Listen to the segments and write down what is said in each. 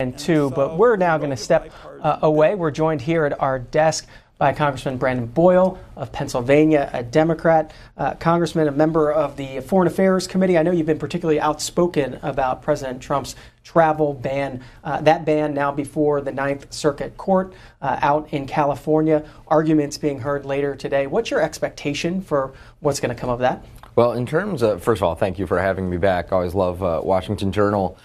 And two, but we're now going to step away. We're joined here at our desk by Congressman Brandon Boyle of Pennsylvania, a Democrat. Congressman, a member of the Foreign Affairs Committee. I know you've been particularly outspoken about President Trump's travel ban. That ban now before the Ninth Circuit Court out in California. Arguments being heard later today. What's your expectation for what's going to come of that? Well, in terms of, first of all, thank you for having me back. I always love Washington Journal.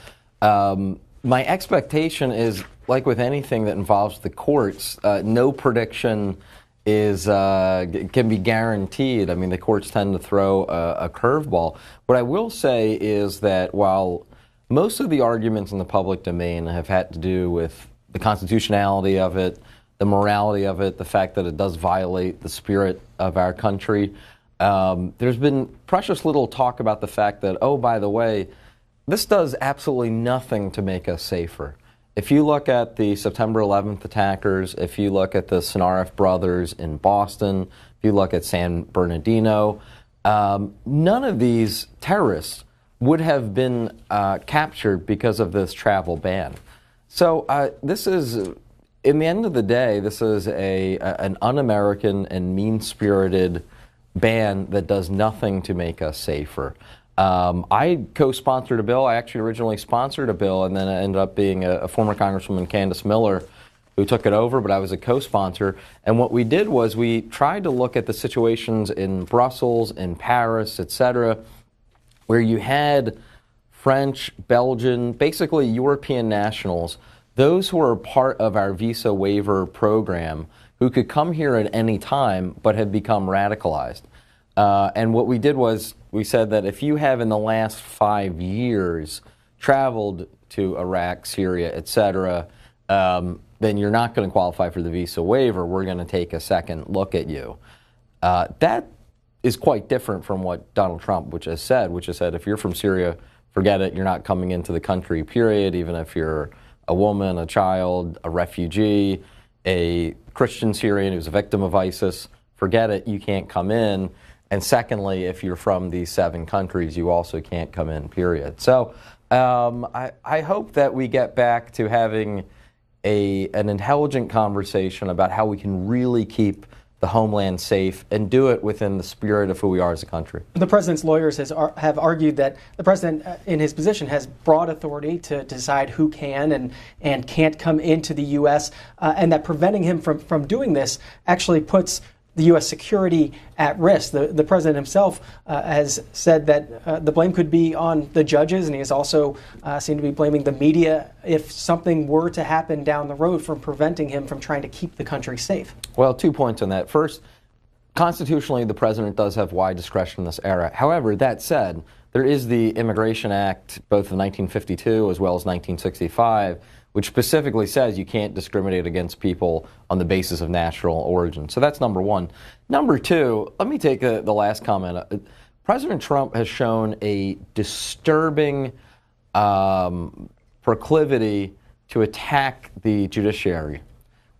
My expectation is, like with anything that involves the courts, no prediction is can be guaranteed. I mean, the courts tend to throw a curveball. What I will say is that while most of the arguments in the public domain have had to do with the constitutionality of it, the morality of it, the fact that it does violate the spirit of our country, there's been precious little talk about the fact that, oh, by the way, this does absolutely nothing to make us safer. If you look at the September 11th attackers, if you look at the Sinaref brothers in Boston, if you look at San Bernardino, none of these terrorists would have been captured because of this travel ban. So this is, in the end of the day, this is an un-American and mean-spirited ban that does nothing to make us safer. I co-sponsored a bill. I actually originally sponsored a bill, and then it ended up being a former Congresswoman, Candace Miller, who took it over, but I was a co-sponsor. And what we did was we tried to look at the situations in Brussels, in Paris, etc., where you had French, Belgian, basically European nationals, those who are part of our visa waiver program, who could come here at any time but have become radicalized. And what we did was we said that if you have in the last 5 years traveled to Iraq, Syria, etc., then you're not going to qualify for the visa waiver. We're going to take a second look at you. That is quite different from what Donald Trump, which has said if you're from Syria, forget it, you're not coming into the country, period, even if you're a woman, a child, a refugee, a Christian Syrian who's a victim of ISIS, forget it, you can't come in. And secondly, if you're from these 7 countries, you also can't come in, period. So I hope that we get back to having an intelligent conversation about how we can really keep the homeland safe and do it within the spirit of who we are as a country. The president's lawyers have argued that the president, in his position, has broad authority to decide who can and can't come into the U.S., and that preventing him from doing this actually puts the U.S. security at risk. The president himself has said that the blame could be on the judges, and he has also seemed to be blaming the media if something were to happen down the road from preventing him from trying to keep the country safe. Well, 2 points on that. First, constitutionally, the president does have wide discretion in this era. However, that said, there is the Immigration Act, both of 1952 as well as 1965, which specifically says you can't discriminate against people on the basis of national origin. So that's number one. Number two, let me take the last comment. President Trump has shown a disturbing proclivity to attack the judiciary.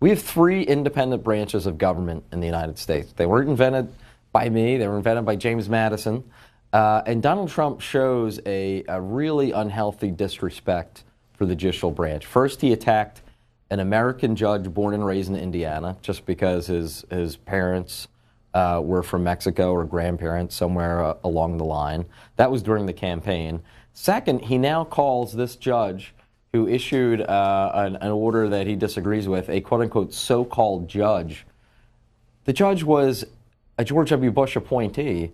We have 3 independent branches of government in the United States. They weren't invented by me. They were invented by James Madison. And Donald Trump shows a really unhealthy disrespect for the judicial branch. First, he attacked an American judge born and raised in Indiana just because his parents were from Mexico or grandparents somewhere along the line. That was during the campaign. Second, he now calls this judge who issued an order that he disagrees with a quote-unquote so-called judge. The judge was a George W. Bush appointee,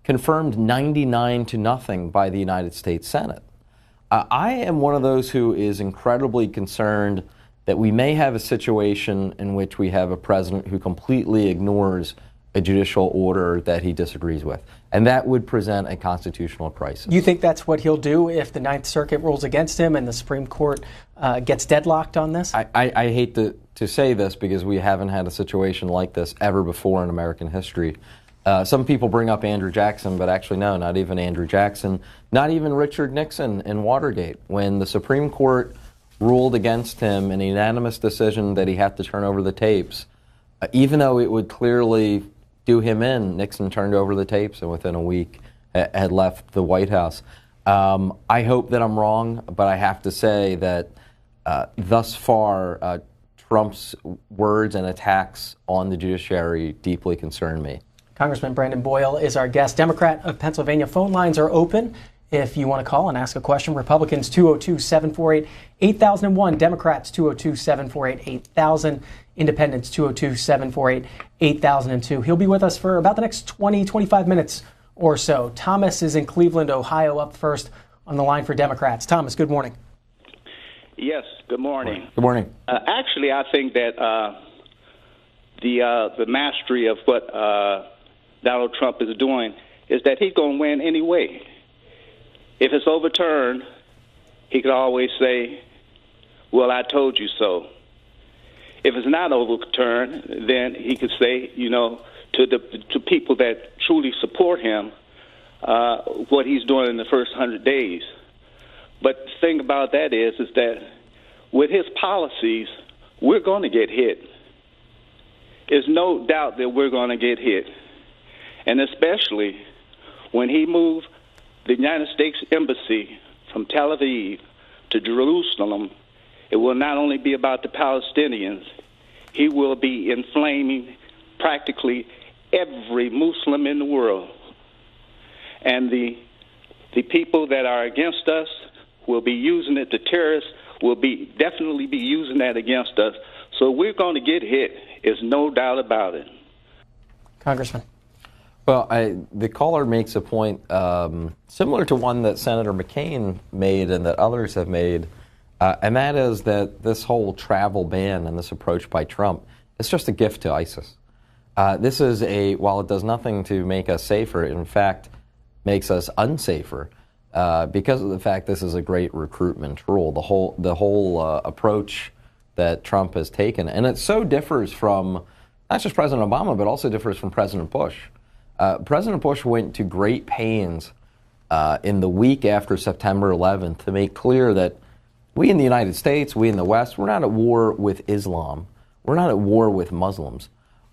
confirmed 99-0 by the United States Senate. I am one of those who is incredibly concerned that we may have a situation in which we have a president who completely ignores a judicial order that he disagrees with. And that would present a constitutional crisis. You think that's what he'll do if the Ninth Circuit rules against him and the Supreme Court gets deadlocked on this? I hate to say this because we haven't had a situation like this ever before in American history. Some people bring up Andrew Jackson, but actually no, not even Andrew Jackson, not even Richard Nixon in Watergate. When the Supreme Court ruled against him in a unanimous decision that he had to turn over the tapes, even though it would clearly do him in, Nixon turned over the tapes and within a week had left the White House. I hope that I'm wrong, but I have to say that thus far, Trump's words and attacks on the judiciary deeply concern me. Congressman Brandon Boyle is our guest. Democrat of Pennsylvania. Phone lines are open if you want to call and ask a question. Republicans 202-748-8001. Democrats 202-748-8000. Independents 202-748-8002. He'll be with us for about the next 25 minutes or so. Thomas is in Cleveland, Ohio, up first on the line for Democrats. Thomas, good morning. Yes, good morning. Good morning. Actually, I think that the mastery of what Donald Trump is doing is that he's going to win anyway. If it's overturned, he could always say, well, I told you so. If it's not overturned, then he could say, to people that truly support him, what he's doing in the first 100 days. But the thing about that is that with his policies, we're going to get hit. There's no doubt that we're going to get hit. And especially when he moved the United States Embassy from Tel Aviv to Jerusalem, it will not only be about the Palestinians, he will be inflaming practically every Muslim in the world. And the people that are against us will be using it. The terrorists will definitely be using that against us. So we're going to get hit. There's no doubt about it. Congressman. Well, the caller makes a point similar to one that Senator McCain made and that others have made, and that is that this whole travel ban and this approach by Trump is just a gift to ISIS. This is while it does nothing to make us safer, it in fact makes us unsafer. Because of the fact this is a great recruitment tool, the whole approach that Trump has taken, and it so differs from not just President Obama, but also differs from President Bush. President Bush went to great pains in the week after September 11th to make clear that we in the United States, we in the West, we're not at war with Islam. We're not at war with Muslims.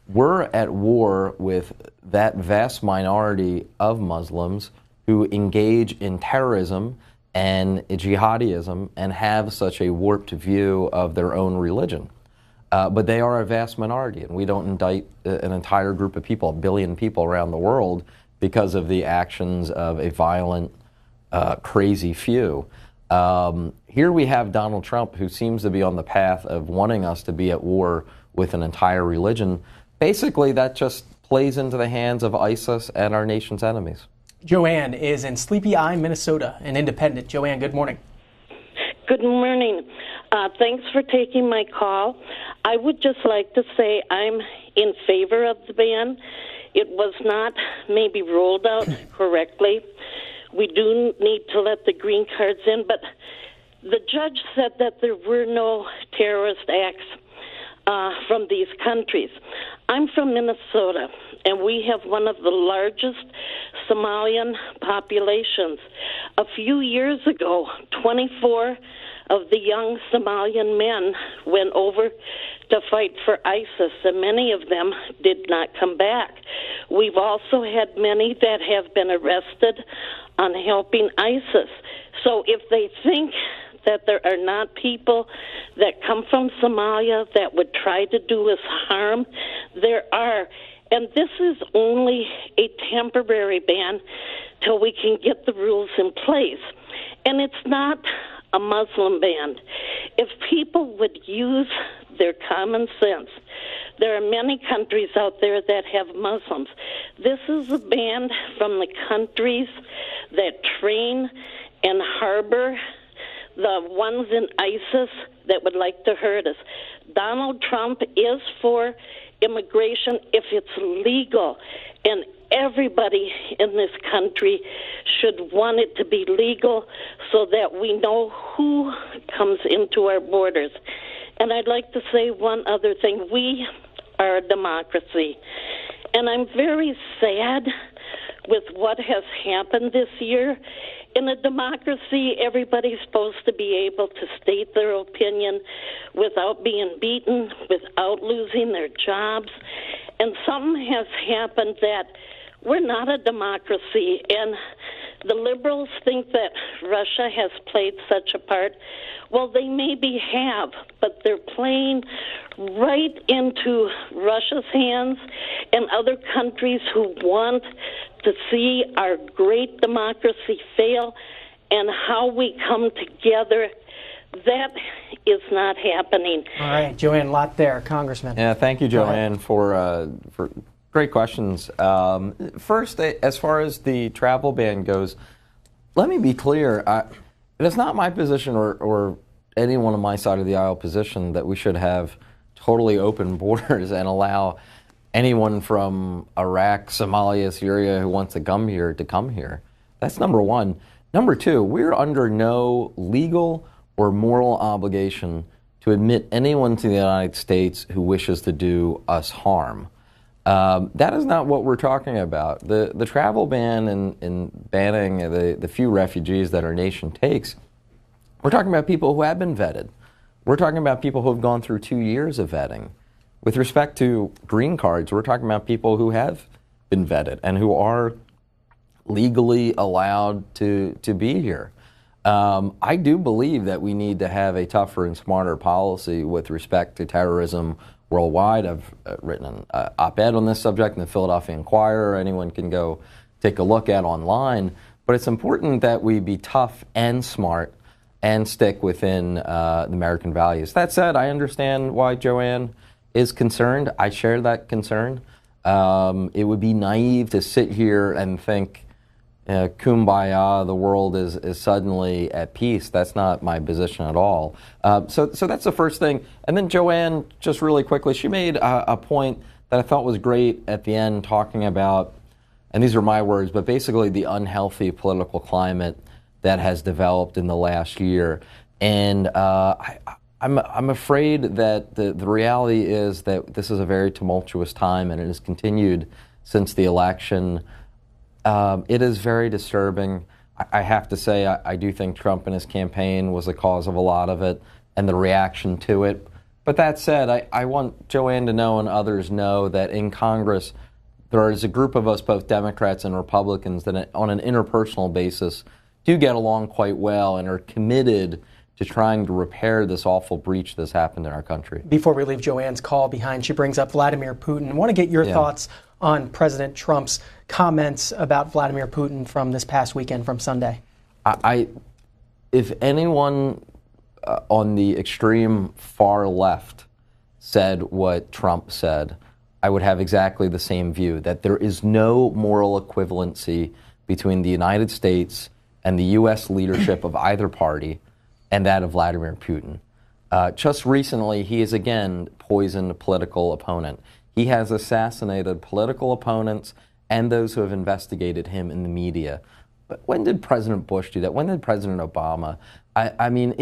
We're at war with that vast minority of Muslims who engage in terrorism and jihadism and have such a warped view of their own religion. But they are a vast minority, and we don't indict an entire group of people, 1 billion people around the world, because of the actions of a violent, crazy few. Here we have Donald Trump, who seems to be on the path of wanting us to be at war with an entire religion. Basically, that just plays into the hands of ISIS and our nation's enemies. Joanne is in Sleepy Eye, Minnesota, an independent. Joanne, good morning. Good morning. Thanks for taking my call. I would just like to say I'm in favor of the ban. It was not maybe rolled out correctly. We do need to let the green cards in, but the judge said that there were no terrorist acts from these countries. I'm from Minnesota, and we have one of the largest Somalian populations. A few years ago, 24 of the young Somalian men went over to fight for ISIS, and many of them did not come back. We've also had many that have been arrested on helping ISIS. So if they think that there are not people that come from Somalia that would try to do us harm, there are. And this is only a temporary ban till we can get the rules in place. And it's not a Muslim ban. If people would use their common sense, there are many countries out there that have Muslims. This is a ban from the countries that train and harbor the ones in ISIS that would like to hurt us. Donald Trump is for immigration if it's legal, and everybody in this country should want it to be legal so that we know who comes into our borders. And I'd like to say one other thing. We are a democracy, and I'm very sad with what has happened this year. In a democracy, everybody's supposed to be able to state their opinion without being beaten, without losing their jobs. And something has happened that we're not a democracy, and the liberals think that Russia has played such a part. Well, they maybe have, but they're playing right into Russia's hands and other countries who want to see our great democracy fail and how we come together. That is not happening. All right, Joanne, lot there, Congressman. Yeah, thank you, Joanne, for great questions. First, as far as the travel ban goes, let me be clear. It is not my position or anyone on my side of the aisle position that we should have totally open borders and allow anyone from Iraq, Somalia, Syria who wants to come here to come here. That's number one. Number two, we're under no legal or moral obligation to admit anyone to the United States who wishes to do us harm. That is not what we're talking about. The travel ban and banning the few refugees that our nation takes, we're talking about people who have been vetted. We're talking about people who have gone through 2 years of vetting. With respect to green cards, we're talking about people who have been vetted and who are legally allowed to be here. I do believe that we need to have a tougher and smarter policy with respect to terrorism worldwide. I've written an op-ed on this subject in the Philadelphia Inquirer. Anyone can go take a look at online. But it's important that we be tough and smart and stick within the American values. That said, I understand why Joanne is concerned. I share that concern. It would be naive to sit here and think, kumbaya, the world is suddenly at peace. That's not my position at all. So that's the first thing. And then Joanne, just really quickly, she made a point that I thought was great at the end, talking about, and these are my words, but basically the unhealthy political climate that has developed in the last year. And I'm afraid that the reality is that this is a very tumultuous time, and it has continued since the election. It is very disturbing. I have to say, I do think Trump and his campaign was the cause of a lot of it and the reaction to it. But that said, I want Joanne to know and others know that in Congress, there is a group of us, both Democrats and Republicans, that on an interpersonal basis do get along quite well and are committed to trying to repair this awful breach that's happened in our country. Before we leave Joanne's call behind, she brings up Vladimir Putin. I want to get your thoughts on President Trump's comments about Vladimir Putin from this past weekend, from Sunday. If anyone on the extreme far left said what Trump said, I would have exactly the same view, that there is no moral equivalency between the United States and the U.S. leadership of either party and that of Vladimir Putin. Just recently, he has again poisoned a political opponent. He has assassinated political opponents and those who have investigated him in the media. But when did President Bush do that? When did President Obama? I mean,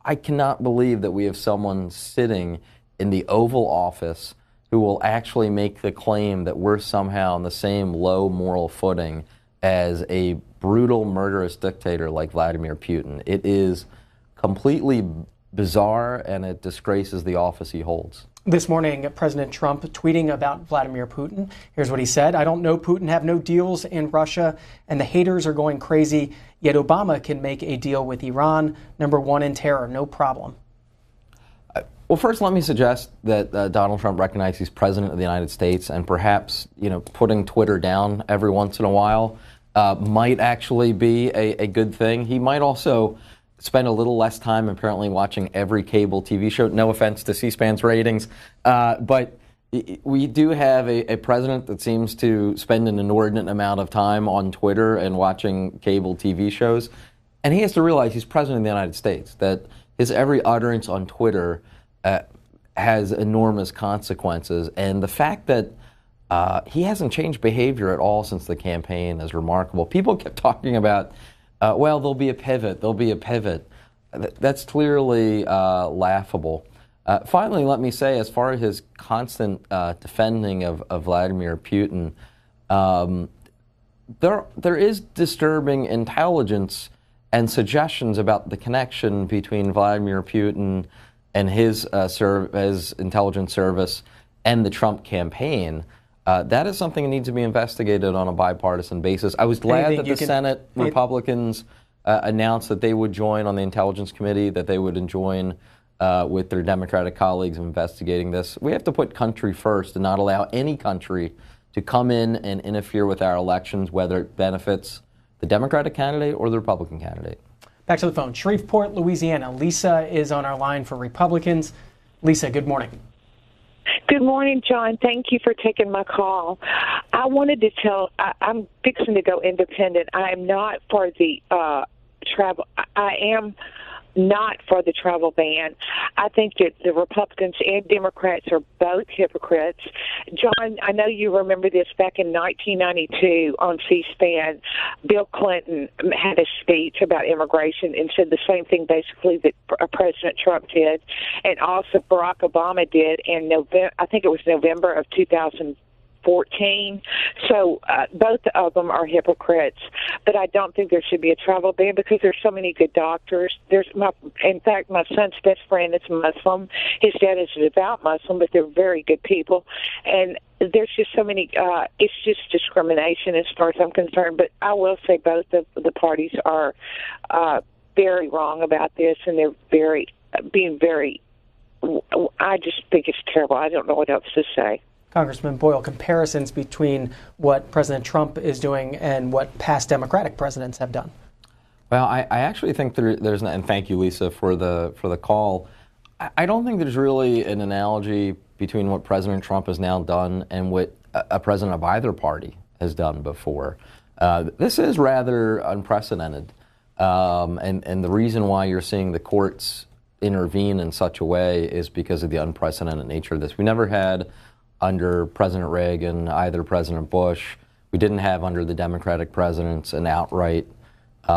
I cannot believe that we have someone sitting in the Oval Office who will actually make the claim that we're somehow on the same low moral footing as a brutal, murderous dictator like Vladimir Putin. It is completely bizarre, and it disgraces the office he holds. This morning, President Trump tweeting about Vladimir Putin. Here's what he said. "I don't know Putin, have no deals in Russia, and the haters are going crazy, yet Obama can make a deal with Iran, #1 in terror, no problem." Well, first, let me suggest that Donald Trump recognizes he's president of the United States, and perhaps, putting Twitter down every once in a while might actually be a good thing. He might also spend a little less time apparently watching every cable TV show. No offense to C-SPAN's ratings, but we do have a president that seems to spend an inordinate amount of time on Twitter and watching cable TV shows. And he has to realize he's president of the United States, that his every utterance on Twitter has enormous consequences. And the fact that he hasn't changed behavior at all since the campaign is remarkable. People kept talking about, well, there'll be a pivot, That's clearly laughable. Finally, let me say, as far as his constant defending of Vladimir Putin, there is disturbing intelligence and suggestions about the connection between Vladimir Putin and his intelligence service and the Trump campaign. That is something that needs to be investigated on a bipartisan basis. I was glad that the Senate Republicans announced that they would join on the Intelligence Committee, that they would join with their Democratic colleagues in investigating this. We have to put country first and not allow any country to come in and interfere with our elections, whether it benefits the Democratic candidate or the Republican candidate. Back to the phone. Shreveport, Louisiana. Lisa is on our line for Republicans. Lisa, good morning. Good morning, John. Thank you for taking my call. I wanted to I'm fixing to go independent. I am not for the travel. I am not for the travel ban. I think that the Republicans and Democrats are both hypocrites. John, I know you remember this back in 1992 on C-SPAN. Bill Clinton had a speech about immigration and said the same thing basically that President Trump did, and also Barack Obama did in November. I think it was November of 2014. So both of them are hypocrites. But I don't think there should be a travel ban because there's so many good doctors. In fact, my son's best friend is Muslim. His dad is a devout Muslim, but they're very good people. And there's just so many. It's just discrimination as far as I'm concerned. But I will say both of the parties are very wrong about this, and they're being very. I just think it's terrible. I don't know what else to say. Congressman Boyle, comparisons between what President Trump is doing and what past Democratic presidents have done. Well, I actually think there's not, and thank you, Lisa, for the call. I don't think there's really an analogy between what President Trump has now done and what a president of either party has done before. This is rather unprecedented, and the reason why you're seeing the courts intervene in such a way is because of the unprecedented nature of this. We never had under President Reagan, either President Bush. We didn't have under the Democratic presidents an outright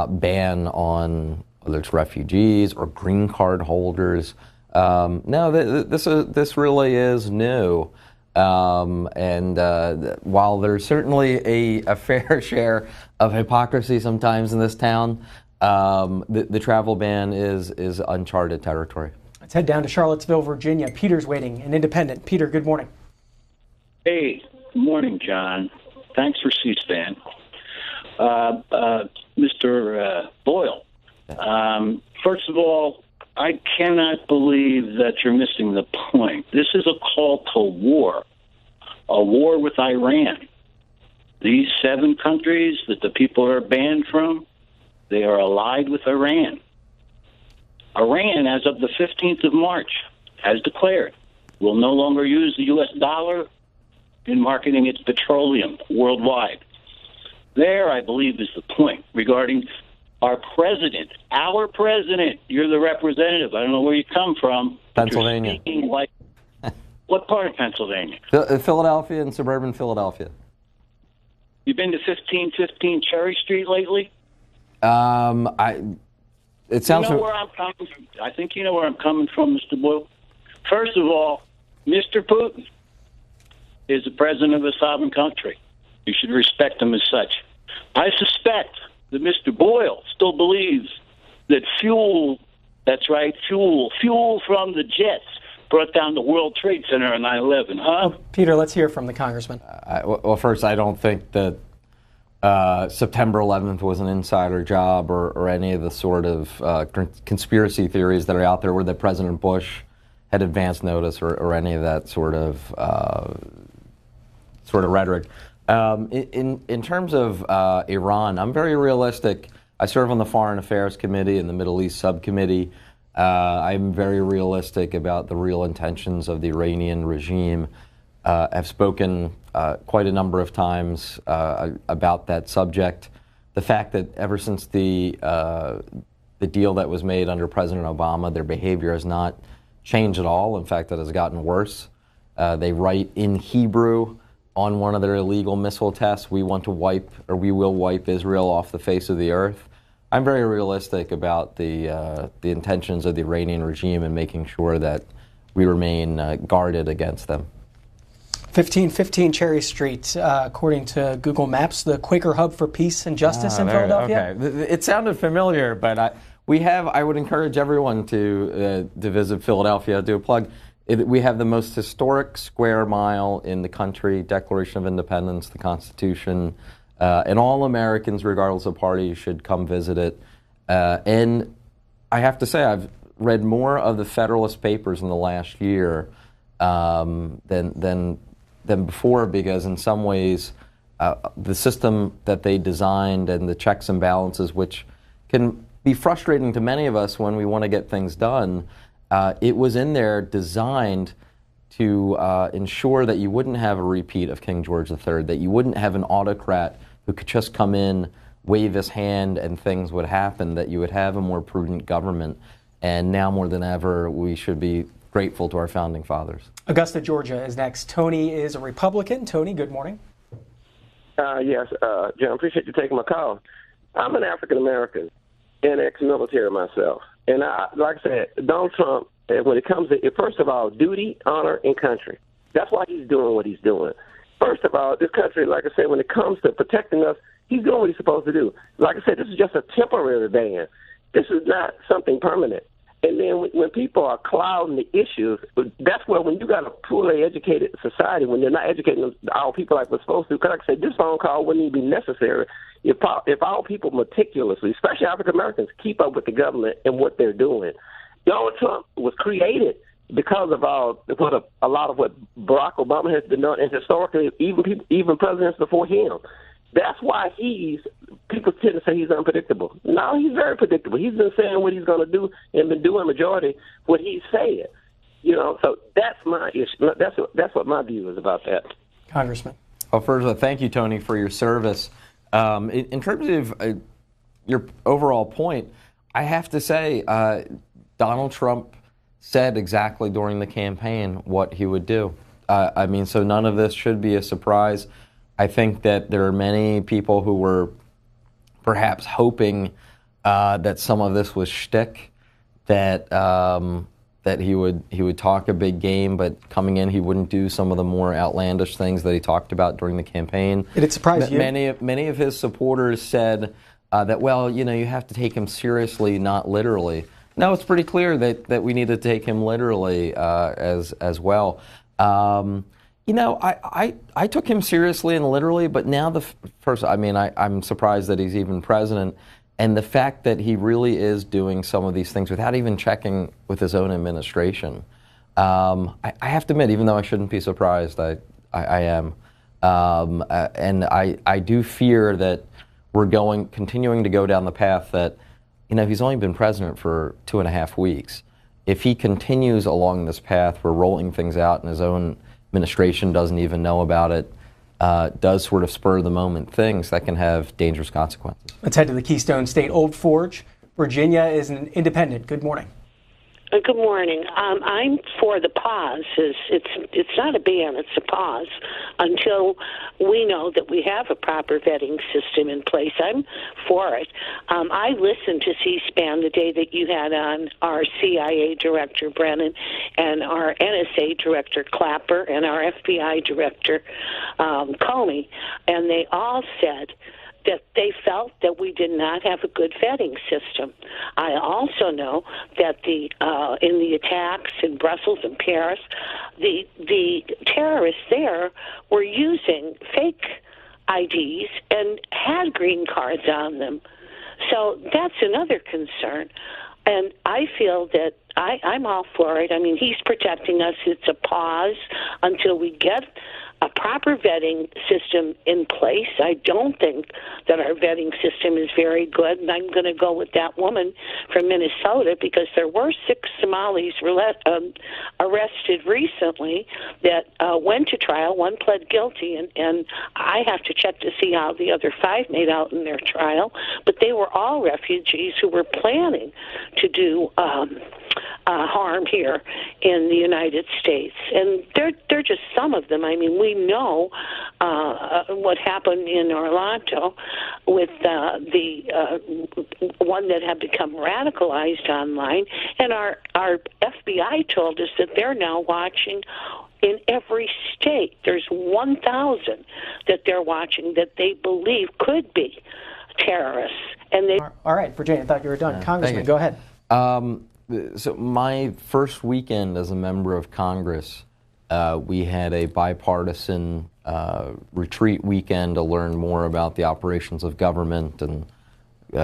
ban on whether it's refugees or green card holders. No, this really is new. And while there's certainly a fair share of hypocrisy sometimes in this town, the travel ban is uncharted territory. Let's head down to Charlottesville, Virginia. Peter's waiting, an independent. Peter, good morning. Hey, good morning, John. Thanks for C-SPAN. Mr. Boyle, first of all, I cannot believe that you're missing the point. This is a call to war, a war with Iran. These 7 countries that the people are banned from, they are allied with Iran. Iran, as of the 15th of March, has declared will no longer use the U.S. dollar in marketing its petroleum worldwide. There, I believe, is the point regarding our president. Our president. You're the representative. I don't know where you come from. Pennsylvania. What part of Pennsylvania? Philadelphia and suburban Philadelphia. You been to 1515 Cherry Street lately? It sounds. You know where I'm coming from? I think you know where I'm coming from, Mr. Boyle. First of all, Mr. Putin is the president of a sovereign country. You should respect him as such. I suspect that Mr. Boyle still believes that fuel from the jets brought down the World Trade Center on 9/11, huh? Oh, Peter, let's hear from the congressman. Well, first, I don't think that September 11th was an insider job or any of the sort of conspiracy theories that are out there where that President Bush had advance notice or any of that sort of rhetoric. In terms of Iran, I'm very realistic. I serve on the Foreign Affairs Committee and the Middle East Subcommittee. I'm very realistic about the real intentions of the Iranian regime. I've spoken quite a number of times about that subject. The fact that ever since the deal that was made under President Obama, their behavior has not changed at all. In fact, it has gotten worse. They write in Hebrew on one of their illegal missile tests, we will wipe Israel off the face of the earth. I'm very realistic about the intentions of the Iranian regime and making sure that we remain guarded against them. 1515 Cherry Street, according to Google Maps, the Quaker Hub for Peace and Justice in Philadelphia. Okay, it sounded familiar, but I would encourage everyone to visit Philadelphia. Do a plug. We have the most historic square mile in the country, Declaration of Independence, the Constitution, and all Americans, regardless of party, should come visit it. And I have to say, I've read more of the Federalist Papers in the last year than before, because in some ways, the system that they designed and the checks and balances, which can be frustrating to many of us when we want to get things done, it was in there designed to ensure that you wouldn't have a repeat of King George III, that you wouldn't have an autocrat who could just come in, wave his hand, and things would happen, that you would have a more prudent government. And now more than ever, we should be grateful to our founding fathers. Augusta, Georgia is next. Tony is a Republican. Tony, good morning. Yes, John, appreciate you taking my call. I'm an African-American and ex-military myself. And like I said, Donald Trump, when it comes to, first of all, duty, honor, and country, that's why he's doing what he's doing. First of all, this country, like I said, when it comes to protecting us, he's doing what he's supposed to do. Like I said, this is just a temporary ban. This is not something permanent. And then when people are clouding the issues, that's where when you got a poorly educated society, when they're not educating our people like we're supposed to, because like I said, this phone call wouldn't even be necessary if our people meticulously, especially African Americans, keep up with the government and what they're doing. Donald Trump was created because of a lot of what Barack Obama has been done, and historically, even presidents before him. That's why people tend to say he's unpredictable. No, he's very predictable. He's been saying what he's going to do and been doing majority what he's said. So that's my issue. That's what my view is about that. Congressman. Well, first of all, thank you, Tony, for your service. In terms of your overall point, I have to say Donald Trump said exactly during the campaign what he would do. So none of this should be a surprise. I think that there are many people who were perhaps hoping that some of this was shtick, that he would talk a big game, but coming in he wouldn't do some of the more outlandish things that he talked about during the campaign. Did it surprise you? Many of his supporters said that, well, you have to take him seriously, not literally. No, it's pretty clear that we need to take him literally as well. I took him seriously and literally, but now I'm surprised that he's even president. And the fact that he really is doing some of these things without even checking with his own administration. I have to admit, even though I shouldn't be surprised, I am. And I do fear that we're continuing to go down the path that, he's only been president for 2.5 weeks. If he continues along this path, we're rolling things out and his own administration doesn't even know about it, does sort of spur the moment things that can have dangerous consequences. Let's head to the Keystone State Old Forge. Virginia is an independent. Good morning. Good morning. I'm for the pause. It's not a ban, it's a pause until we know that we have a proper vetting system in place. I'm for it. I listened to C-SPAN the day that you had on our CIA director, Brennan, and our NSA director, Clapper, and our FBI director, Comey, and they all said that they felt that we did not have a good vetting system. I also know that in the attacks in Brussels and Paris, the terrorists there were using fake IDs and had green cards on them. So that's another concern. And I feel that I'm all for it. I mean, he's protecting us. It's a pause until we get a proper vetting system in place. I don't think that our vetting system is very good, and I'm going to go with that woman from Minnesota because there were 6 Somalis arrested recently that went to trial. 1 pled guilty, and I have to check to see how the other 5 made out in their trial, but they were all refugees who were planning to do harm here in the United States. And they're just some of them. I mean, we know what happened in Orlando with the one that had become radicalized online, and our FBI told us that they're now watching in every state. There's 1,000 that they're watching that they believe could be terrorists. And they. All right, Virginia, I thought you were done. Congressman, go ahead. So my first weekend as a member of Congress, we had a bipartisan retreat weekend to learn more about the operations of government and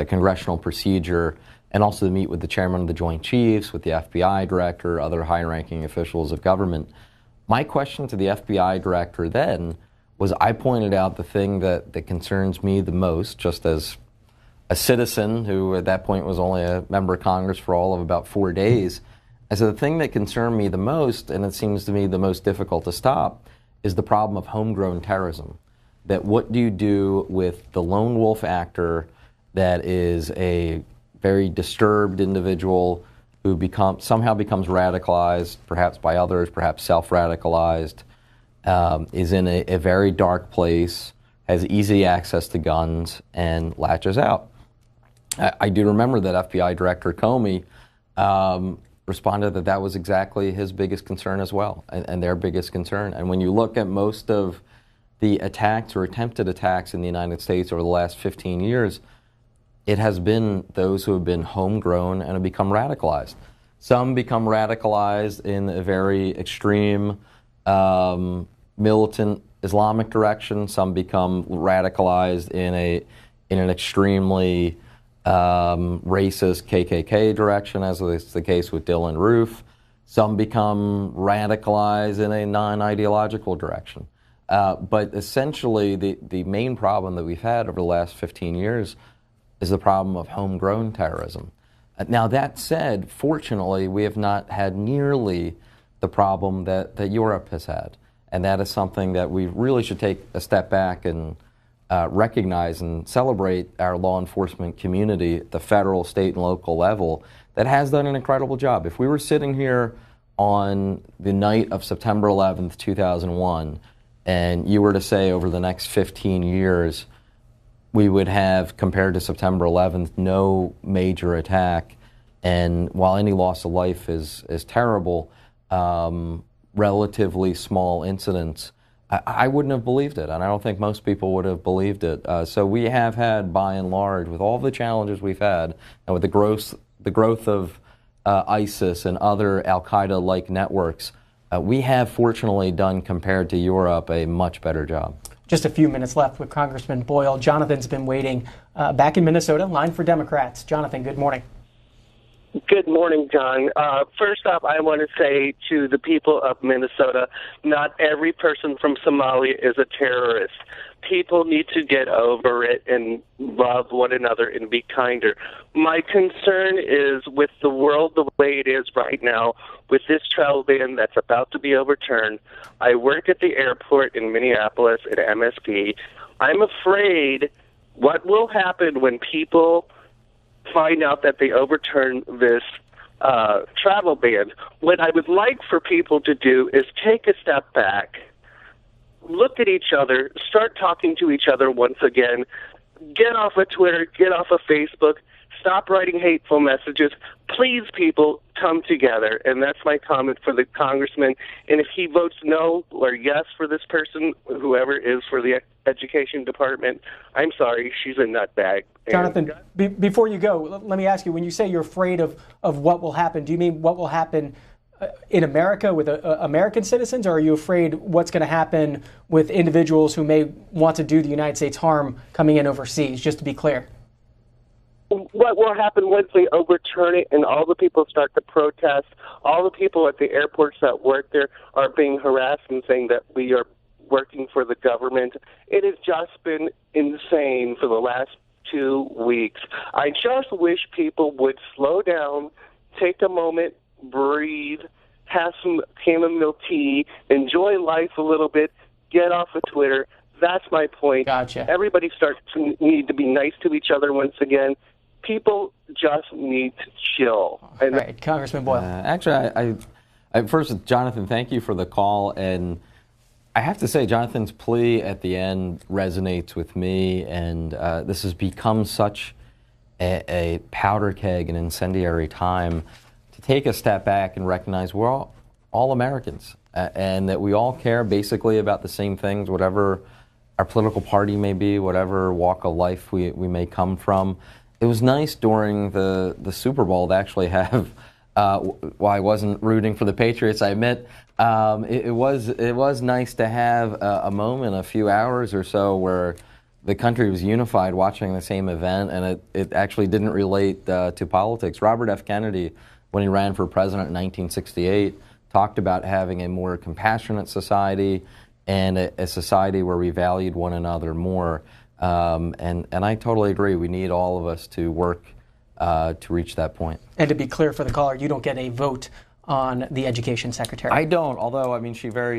congressional procedure, and also to meet with the chairman of the Joint Chiefs, with the FBI director, other high-ranking officials of government. My question to the FBI director then was, I pointed out the thing that concerns me the most, just as a citizen who at that point was only a member of Congress for all of about 4 days. I said, the thing that concerned me the most, and it seems to me the most difficult to stop, is the problem of homegrown terrorism. That what do you do with the lone wolf actor that is a very disturbed individual who somehow becomes radicalized, perhaps by others, perhaps self-radicalized, is in a very dark place, has easy access to guns, and latches out. I do remember that FBI Director Comey responded that was exactly his biggest concern as well, and their biggest concern. And when you look at most of the attacks or attempted attacks in the United States over the last 15 years, it has been those who have been homegrown and have become radicalized. Some become radicalized in a very extreme militant Islamic direction. Some become radicalized in an extremely racist KKK direction, as is the case with Dylan Roof. Some become radicalized in a non-ideological direction. But essentially, the main problem that we've had over the last 15 years is the problem of homegrown terrorism. Now, that said, fortunately, we have not had nearly the problem that Europe has had. And that is something that we really should take a step back and recognize and celebrate our law enforcement community at the federal, state, and local level that has done an incredible job. If we were sitting here on the night of September 11th, 2001, and you were to say over the next 15 years, we would have, compared to September 11th, no major attack. And while any loss of life is terrible, relatively small incidents, I wouldn't have believed it, and I don't think most people would have believed it. So we have had, by and large, with all the challenges we've had, and with the growth of ISIS and other al-Qaeda-like networks, we have fortunately done, compared to Europe, a much better job. Just a few minutes left with Congressman Boyle. Jonathan's been waiting back in Minnesota, line for Democrats. Jonathan, good morning. Good morning, John. First off, I want to say to the people of Minnesota, not every person from Somalia is a terrorist. People need to get over it and love one another and be kinder. My concern is with the world the way it is right now, with this travel ban that's about to be overturned. I work at the airport in Minneapolis at MSP. I'm afraid what will happen when people find out that they overturn this travel ban. What I would like for people to do is take a step back, look at each other, start talking to each other once again, get off of Twitter, get off of Facebook, stop writing hateful messages. Please, people, come together. And that's my comment for the congressman. And if he votes no or yes for this person, whoever is for the education department, I'm sorry, she's a nutbag. Jonathan, before you go, let me ask you, when you say you're afraid of what will happen, do you mean what will happen in America with American citizens, or are you afraid what's going to happen with individuals who may want to do the United States harm coming in overseas, just to be clear? What will happen once they overturn it and all the people start to protest, all the people at the airports that work there are being harassed and saying that we are working for the government. It has just been insane for the last 2 weeks. I just wish people would slow down, take a moment, breathe, have some chamomile tea, enjoy life a little bit, get off of Twitter. That's my point. Gotcha. Everybody starts to need to be nice to each other once again. People just need to chill. All right, Congressman Boyle. Actually, I first, Jonathan, thank you for the call. And I have to say, Jonathan's plea at the end resonates with me. And this has become such a powder keg, an incendiary time to take a step back and recognize we're all Americans and that we all care basically about the same things, whatever our political party may be, whatever walk of life we may come from. It was nice during the Super Bowl to actually have While I wasn't rooting for the Patriots, I admit, it was nice to have a moment, a few hours or so, where the country was unified watching the same event, and it actually didn't relate to politics. Robert F. Kennedy, when he ran for president in 1968, talked about having a more compassionate society and a society where we valued one another more. And I totally agree. We need all of us to work to reach that point. And to be clear for the caller, you don't get a vote on the education secretary. I don't, although, I mean,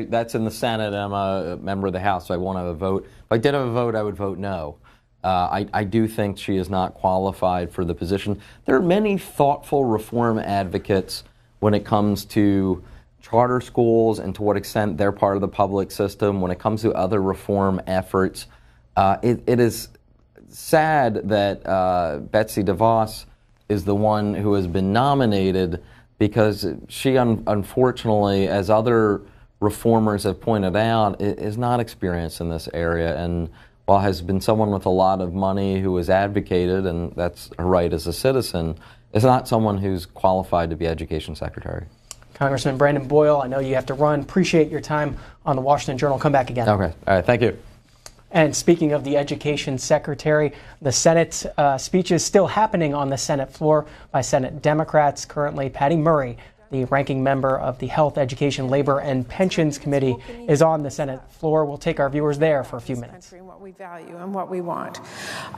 that's in the Senate, and I'm a member of the House, so I won't have a vote. If I did have a vote, I would vote no. I do think she is not qualified for the position. There are many thoughtful reform advocates when it comes to charter schools and to what extent they're part of the public system. When it comes to other reform efforts, it is sad that Betsy DeVos is the one who has been nominated, because she, unfortunately, as other reformers have pointed out, is not experienced in this area, and while has been someone with a lot of money who has advocated, and that's her right as a citizen, is not someone who's qualified to be education secretary. Congressman Brandon Boyle, I know you have to run. Appreciate your time on the Washington Journal. Come back again. Okay. All right. Thank you. And speaking of the education secretary, the Senate speech is still happening on the Senate floor by Senate Democrats. Currently, Patty Murray, the ranking member of the Health, Education, Labor, and Pensions Committee, is on the Senate floor. We'll take our viewers there for a few minutes. What we value and what we want.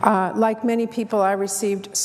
Like many people, I received